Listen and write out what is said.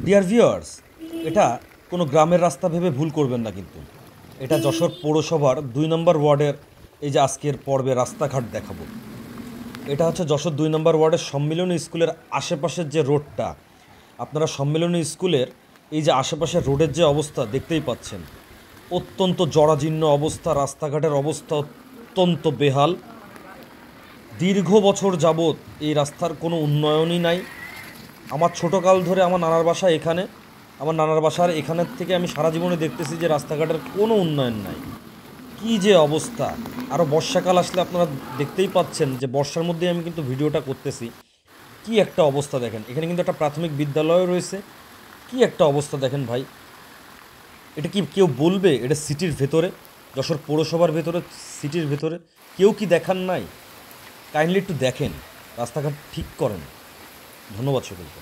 Dear viewers, এটা কোনো গ্রামের রাস্তা ভেবে ভুল করবেন না কিন্তু। এটা যশোর পৌরসভার ২ নম্বর ওয়ার্ডের এই যে আজকের পর্বে রাস্তাঘাট দেখাবো। এটা হচ্ছে যশোর ২ নম্বর ওয়ার্ডের সম্মিলনী স্কুলের আশেপাশের যে রোডটা। আপনারা সম্মিলনী স্কুলের এই যে আশেপাশের রোডের যে অবস্থা দেখতেই পাচ্ছেন, অত্যন্ত জরাজীর্ণ অবস্থা, রাস্তাঘাটের অবস্থা অত্যন্ত বেহাল। দীর্ঘ বছর যাবৎ এই রাস্তার কোনো উন্নয়নই নাই। আমার ছোটোকাল ধরে আমার নানার বাসা এখানে, আমার নানার বাসার এখানের থেকে আমি সারা জীবনে দেখতেছি যে রাস্তাঘাটের কোনো উন্নয়ন নাই। কী যে অবস্থা! আরও বর্ষাকাল আসলে আপনারা দেখতেই পাচ্ছেন যে বর্ষার মধ্যে আমি কিন্তু ভিডিওটা করতেছি। কি একটা অবস্থা দেখেন, এখানে কিন্তু একটা প্রাথমিক বিদ্যালয় রয়েছে। কি একটা অবস্থা দেখেন ভাই! এটা কি কেউ বলবে এটা সিটির ভেতরে, যশোর পৌরসভার ভেতরে, সিটির ভেতরে কেউ কি দেখান নাই? কাইন্ডলি একটু দেখেন, রাস্তাঘাট ঠিক করেন। ধন্যবাদ সকলকে।